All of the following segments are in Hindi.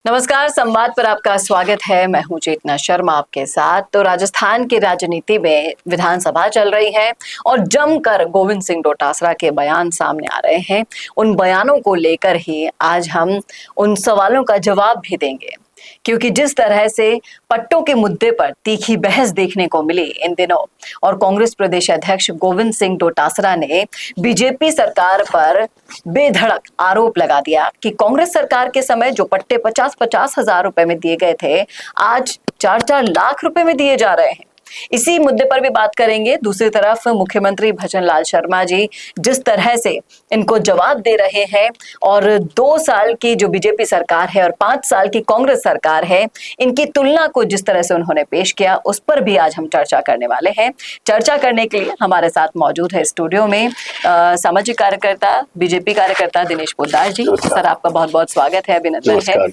नमस्कार, संवाद पर आपका स्वागत है। मैं हूं चेतना शर्मा आपके साथ। तो राजस्थान की राजनीति में विधानसभा चल रही है और जमकर गोविंद सिंह डोटासरा के बयान सामने आ रहे हैं। उन बयानों को लेकर ही आज हम उन सवालों का जवाब भी देंगे, क्योंकि जिस तरह से पट्टों के मुद्दे पर तीखी बहस देखने को मिली इन दिनों और कांग्रेस प्रदेश अध्यक्ष गोविंद सिंह डोटासरा ने बीजेपी सरकार पर बेधड़क आरोप लगा दिया कि कांग्रेस सरकार के समय जो पट्टे 50-50 हजार रुपए में दिए गए थे, आज 4-4 लाख रुपए में दिए जा रहे हैं। इसी मुद्दे पर भी बात करेंगे। दूसरी तरफ मुख्यमंत्री भजन लाल शर्मा जी जिस तरह से इनको जवाब दे रहे हैं और 2 साल की जो बीजेपी सरकार है और 5 साल की कांग्रेस सरकार है, इनकी तुलना को जिस तरह से उन्होंने पेश किया, उस पर भी आज हम चर्चा करने वाले हैं। चर्चा करने के लिए हमारे साथ मौजूद है स्टूडियो में सामाजिक कार्यकर्ता, बीजेपी कार्यकर्ता दिनेश पोद्दार जी। सर, आपका बहुत बहुत स्वागत है, अभिनंदन है।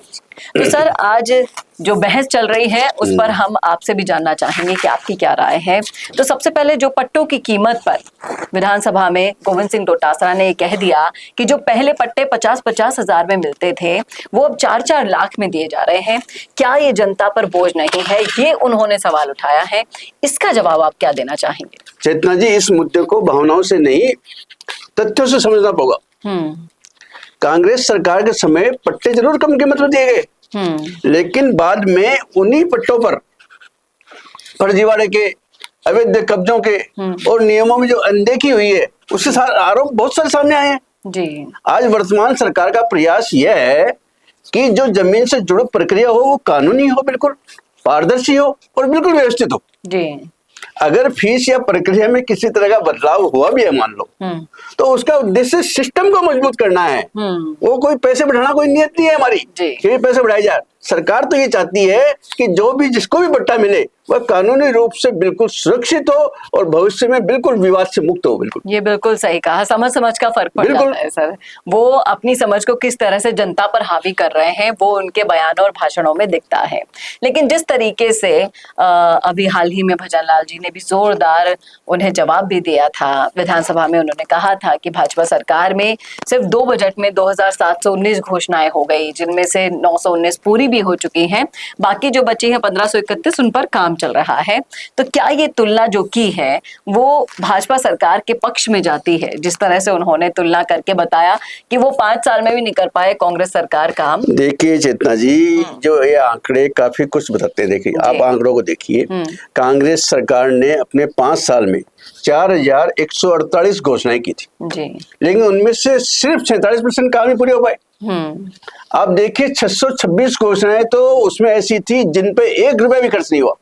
तो सर, आज जो बहस चल रही है उस पर हम आपसे भी जानना चाहेंगे कि आपकी क्या राय है। तो सबसे पहले जो पट्टों की कीमत पर विधानसभा में गोविंद सिंह डोटासरा ने कह दिया कि जो पहले पट्टे 50-50 हजार में मिलते थे वो अब 4-4 लाख में दिए जा रहे हैं, क्या ये जनता पर बोझ नहीं है? ये उन्होंने सवाल उठाया है। इसका जवाब आप क्या देना चाहेंगे? चेतना जी, इस मुद्दे को भावनाओं से नहीं, तथ्यों से समझना होगा। कांग्रेस सरकार के समय पट्टे जरूर कम कीमत में दिए गए, लेकिन बाद में उन्हीं पट्टों पर फर्जीवाड़े के, अवैध कब्जों के और नियमों में जो अनदेखी हुई है, उसके साथ आरोप बहुत सारे सामने आए हैं जी। आज वर्तमान सरकार का प्रयास यह है कि जो जमीन से जुड़ी प्रक्रिया हो वो कानूनी हो, बिल्कुल पारदर्शी हो और बिल्कुल व्यवस्थित हो जी। अगर फीस या प्रक्रिया में किसी तरह का बदलाव हुआ भी है, मान लो, तो उसका उद्देश्य सिस्टम को मजबूत करना है। वो कोई पैसे बढ़ाना कोई नियत नहीं है हमारी कि पैसे बढ़ाए जाए। सरकार तो ये चाहती है कि जो भी जिसको भी पट्टा मिले वह कानूनी रूप से बिल्कुल सुरक्षित हो और भविष्य में बिल्कुल विवाद से मुक्त हो। बिल्कुल, ये बिल्कुल सही कहा। समझ का फर्क पड़ जाता है सर। वो अपनी समझ को किस तरह से जनता पर हावी कर रहे हैं वो उनके बयानों और भाषणों में दिखता है। लेकिन जिस तरीके से अभी हाल ही में भजन लाल जी ने भी जोरदार उन्हें जवाब भी दिया था विधानसभा में। उन्होंने कहा था कि भाजपा सरकार में सिर्फ 2 बजट में 2719 घोषणाएं हो गई, जिनमें से 919 पूरी हो चुकी हैं, बाकी जो बची हैं 1531 उन पर काम चल रहा है। तो क्या ये तुलना जो की है वो भाजपा सरकार के पक्ष में जाती है? जिस तरह से उन्होंने तुलना करके बताया कि वो 5 साल में भी नहीं कर पाए कांग्रेस सरकार काम। देखिए चेतना जी, जो ये आंकड़े काफी कुछ बताते हैं। देखिए, आप आंकड़ों को देखिए। कांग्रेस सरकार ने अपने 5 साल में 4148 घोषणाएं की थी जी, लेकिन उनमें से सिर्फ 46% काम ही पूरे हो पाए। आप देखिए 626 घोषणाएं तो उसमें ऐसी थी जिन पे 1 रुपया भी खर्च नहीं हुआ।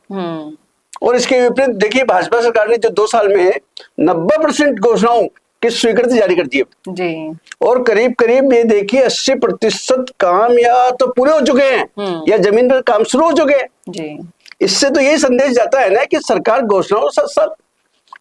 और इसके विपरीत देखिए, भाजपा सरकार ने जो 2 साल में 90% घोषणाओं की स्वीकृति जारी कर दी है जी। और करीब करीब ये देखिए 80% काम या तो पूरे हो चुके हैं या जमीन पर काम शुरू हो चुके हैं जी। इससे तो यही संदेश जाता है ना कि सरकार घोषणाओं के साथ साथ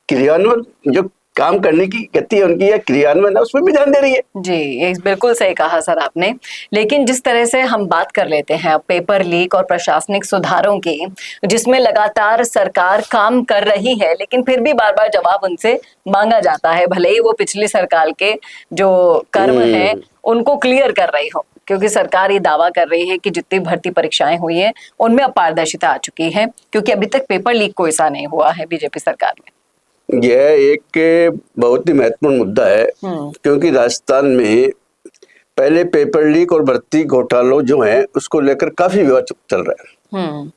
क्रियान्वयन, जो काम करने की गति है उनकी या क्रियान्वयन, उसमें भी ध्यान दे रही है जी। ये बिल्कुल सही कहा सर आपने। लेकिन जिस तरह से हम बात कर लेते हैं पेपर लीक और प्रशासनिक सुधारों की, जिसमें लगातार सरकार काम कर रही है, लेकिन फिर भी बार बार जवाब उनसे मांगा जाता है, भले ही वो पिछली सरकार के जो कर्म है उनको क्लियर कर रही हो, क्योंकि सरकार ये दावा कर रही है कि जितनी भर्ती परीक्षाएं हुई है उनमें अपारदर्शिता आ चुकी है, क्योंकि अभी तक पेपर लीक कोई सा नहीं हुआ है बीजेपी सरकार में। यह एक बहुत ही महत्वपूर्ण मुद्दा है, क्योंकि राजस्थान में पहले पेपर लीक और भर्ती घोटालों जो है उसको लेकर काफी विवाद चल रहा है।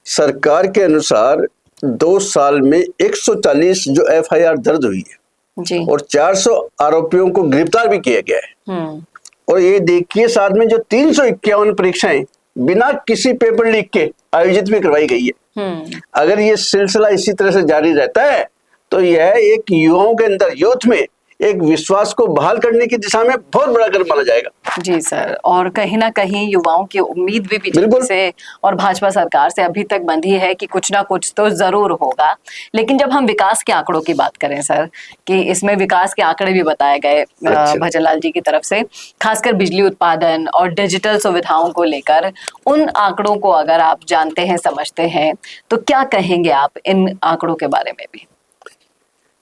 सरकार के अनुसार 2 साल में 140 जो FIR दर्ज हुई है जी, और 400 आरोपियों को गिरफ्तार भी किया गया है। और ये देखिए, साथ में जो 351 परीक्षाएं बिना किसी पेपर लीक के आयोजित भी करवाई गई है। अगर ये सिलसिला इसी तरह से जारी रहता है तो यह एक युवाओं के अंदर, यूथ में एक विश्वास को बहाल करने की दिशा में बहुत बड़ा कदम माना जाएगा जी सर। और कहीं ना कहीं युवाओं की उम्मीद भी बीजेपी से और भाजपा सरकार से अभी तक बंधी है कि कुछ ना कुछ तो जरूर होगा। लेकिन जब हम विकास के आंकड़ों की बात करें सर, कि इसमें विकास के आंकड़े भी बताए गए भजन लाल जी की तरफ से, खासकर बिजली उत्पादन और डिजिटल सुविधाओं को लेकर, उन आंकड़ों को अगर आप जानते हैं, समझते हैं, तो क्या कहेंगे आप इन आंकड़ों के बारे में भी?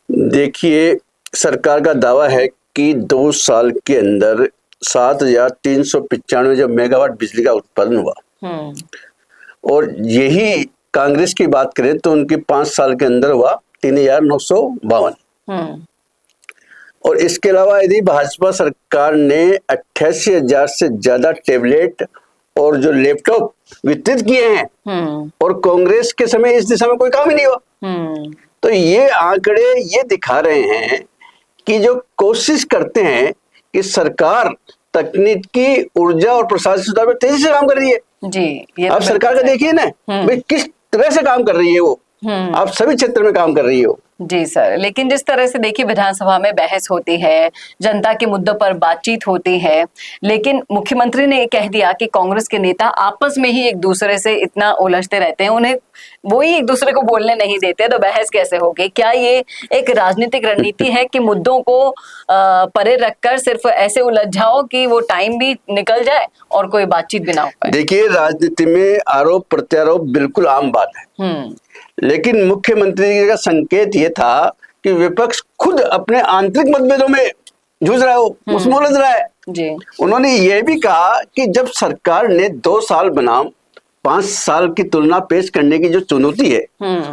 देखिए, सरकार का दावा है कि 2 साल के अंदर 7,395 जब मेगावाट बिजली का उत्पादन हुआ। और यही कांग्रेस की बात करें तो उनकी 5 साल के अंदर हुआ 3,952। और इसके अलावा यदि भाजपा सरकार ने 88,000 से ज्यादा टैबलेट और जो लैपटॉप वितरित किए हैं, और कांग्रेस के समय इस दिशा में कोई काम ही नहीं हुआ। तो ये आंकड़े ये दिखा रहे हैं कि जो कोशिश करते हैं कि सरकार तकनीकी, ऊर्जा और प्रशासन सुधार में तेजी से काम कर रही है जी। ये आप सरकार का देखिए ना, भाई किस तरह से काम कर रही है वो, आप सभी क्षेत्र में काम कर रही हो। जी सर, लेकिन जिस तरह से देखिए विधानसभा में बहस होती है, जनता के मुद्दों पर बातचीत होती है, लेकिन मुख्यमंत्री ने कह दिया कि कांग्रेस के नेता आपस में ही एक दूसरे से इतना उलझते रहते हैं, उन्हें वो ही एक दूसरे को बोलने नहीं देते, तो बहस कैसे होगी? क्या ये एक राजनीतिक रणनीति है कि मुद्दों को परे रखकर सिर्फ ऐसे उलझ जाओ कि वो टाइम भी निकल जाए और कोई बातचीत भी ना हो पाए? देखिए, राजनीति में आरोप प्रत्यारोप बिल्कुल आम बात है, लेकिन मुख्यमंत्री का संकेत ये था कि विपक्ष खुद अपने आंतरिक मतभेदों में जूझ रहा है, उसमें उलझ रहा है जी। उन्होंने ये भी कहा कि जब सरकार ने 2 साल बनाम 5 साल की तुलना पेश करने की जो चुनौती है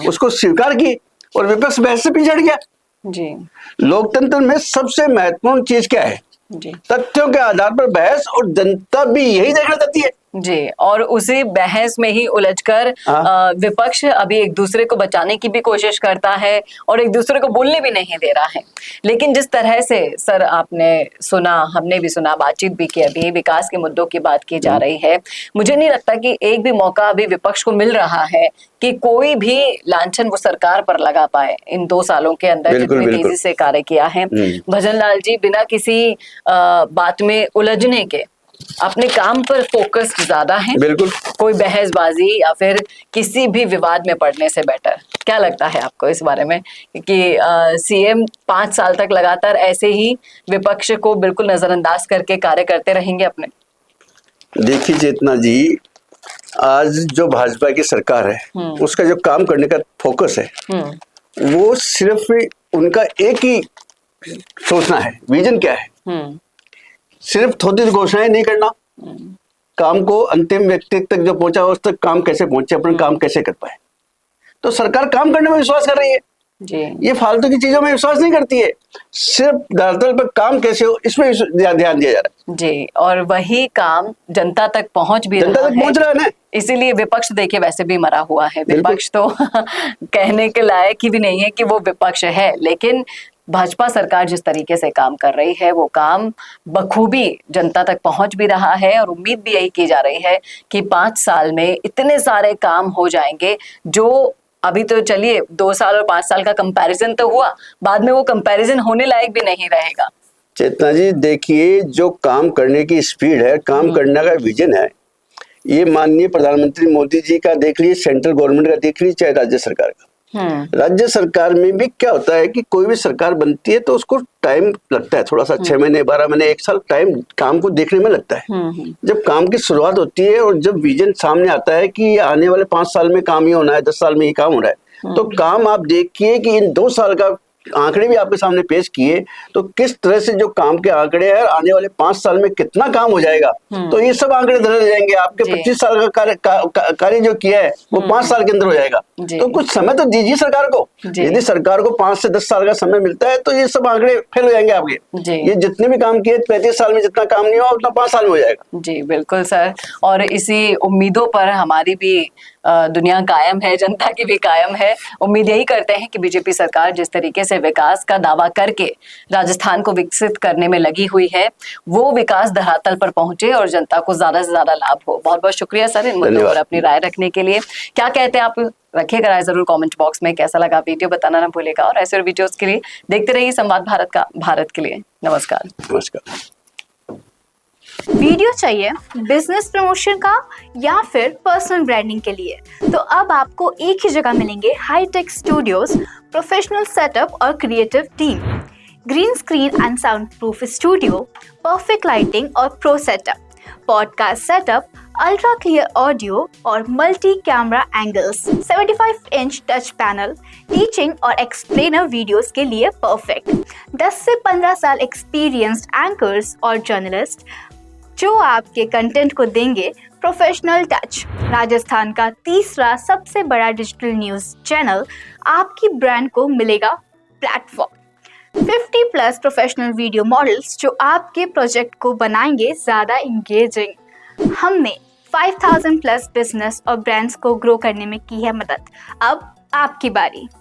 उसको स्वीकार की और विपक्ष बहस से पीछे हट गया जी। लोकतंत्र में सबसे महत्वपूर्ण चीज क्या है? जी। तथ्यों के आधार पर बहस, और जनता भी यही देखना चाहती है जी। और उसी बहस में ही उलझकर विपक्ष अभी एक दूसरे को बचाने की भी कोशिश करता है और एक दूसरे को बोलने भी नहीं दे रहा है। लेकिन जिस तरह से सर आपने सुना, हमने भी सुना, बातचीत भी की, अभी विकास के मुद्दों की बात की जा रही है, मुझे नहीं लगता कि एक भी मौका अभी विपक्ष को मिल रहा है कि कोई भी लांछन वो सरकार पर लगा पाए। इन 2 सालों के अंदर जितनी तेजी से कार्य किया है भजन लाल जी, बिना किसी बात में उलझने के अपने काम पर फोकस ज्यादा है, बिल्कुल कोई बहसबाजी या फिर किसी भी विवाद में पड़ने से बेटर। क्या लगता है आपको इस बारे में कि सीएम 5 साल तक लगातार ऐसे ही विपक्ष को बिल्कुल नजरअंदाज करके कार्य करते रहेंगे अपने? देखिए चेतना जी, आज जो भाजपा की सरकार है उसका जो काम करने का फोकस है वो सिर्फ उनका एक ही सोचना है, विजन क्या है, सिर्फ थोड़ी घोषणाएं नहीं करना, काम को अंतिम व्यक्ति तक जो पहुंचा उस तक काम कैसे पहुंचे, अपना काम कैसे कर पाए। तो सरकार काम करने में विश्वास कर रही है जी। ये फालतू की चीजों में विश्वास नहीं करती है, सिर्फ धरातल पर काम कैसे हो इसमें ध्यान दिया जा रहा है जी। और वही काम जनता तक पहुंच भी जनता तक पहुंच रहा है ना। इसीलिए विपक्ष देखिए वैसे भी मरा हुआ है, विपक्ष तो कहने के लायक ही भी नहीं है कि वो विपक्ष है। लेकिन भाजपा सरकार जिस तरीके से काम कर रही है वो काम बखूबी जनता तक पहुंच भी रहा है, और उम्मीद भी यही की जा रही है कि 5 साल में इतने सारे काम हो जाएंगे जो अभी तो चलिए 2 साल और 5 साल का कंपैरिजन तो हुआ, बाद में वो कंपैरिजन होने लायक भी नहीं रहेगा। चेतना जी देखिए, जो काम करने की स्पीड है, काम करने का विजन है, ये माननीय प्रधानमंत्री मोदी जी का देख लीजिए, सेंट्रल गवर्नमेंट का देख लीजिए, चाहे राज्य सरकार का। राज्य सरकार में भी क्या होता है कि कोई भी सरकार बनती है तो उसको टाइम लगता है, थोड़ा सा 6 महीने 12 महीने 1 साल टाइम काम को देखने में लगता है। जब काम की शुरुआत होती है और जब विजन सामने आता है कि आने वाले 5 साल में काम ही होना है, 10 साल में ही काम हो रहा है, तो काम आप देखिए कि इन 2 साल का आंकड़े भी आपके सामने पेश किए, तो किस तरह से जो काम के आंकड़े हैं आने वाले 5 साल में कितना काम हो जाएगा, तो ये सब आंकड़े धरे जाएंगे। आपके 25 साल का कार्य जो किया है वो 5 साल के अंदर हो जाएगा। तो कुछ समय तो दीजिए सरकार को, यदि सरकार को 5 से 10 साल का समय मिलता है तो ये सब आंकड़े फेल हो जाएंगे आपके। ये जितने भी काम किए 35 साल में जितना काम नहीं हुआ उतना 5 साल में हो जाएगा। जी बिल्कुल सर, और इसी उम्मीदों पर हमारी भी दुनिया कायम है, जनता की भी कायम है। उम्मीद यही करते हैं कि बीजेपी सरकार जिस तरीके से विकास का दावा करके राजस्थान को विकसित करने में लगी हुई है वो विकास धरातल पर पहुंचे और जनता को ज्यादा से ज्यादा लाभ हो। बहुत बहुत शुक्रिया सर इन मुद्दों पर अपनी राय रखने के लिए। क्या कहते हैं आप, रखिएगा राय जरूर कमेंट बॉक्स में। कैसा लगा वीडियो बताना ना भूलेगा, और ऐसे वीडियोस के लिए देखते रहिए संवाद भारत का, भारत के लिए। नमस्कार। नमस्कार। वीडियो चाहिए बिजनेस प्रमोशन का या फिर पर्सनल ब्रांडिंग के लिए, तो अब आपको एक ही जगह मिलेंगे हाईटेक स्टूडियोज, प्रोफेशनल सेटअप और creative team, green screen and soundproof studio, perfect lighting और pro setup, podcast setup, ultra clear audio और multi camera angles, 75 inch touch panel, teaching और एक्सप्लेनर वीडियोस के लिए परफेक्ट। 10 से 15 साल एक्सपीरियंस्ड एंकर्स और जर्नलिस्ट जो आपके कंटेंट को देंगे प्रोफेशनल टच। राजस्थान का तीसरा सबसे बड़ा डिजिटल न्यूज़ चैनल आपकी ब्रांड को मिलेगा प्लेटफॉर्म। 50+ प्रोफेशनल वीडियो मॉडल्स जो आपके प्रोजेक्ट को बनाएंगे ज़्यादा इंगेजिंग। हमने 5000+ बिजनेस और ब्रांड्स को ग्रो करने में की है मदद। अब आपकी बारी।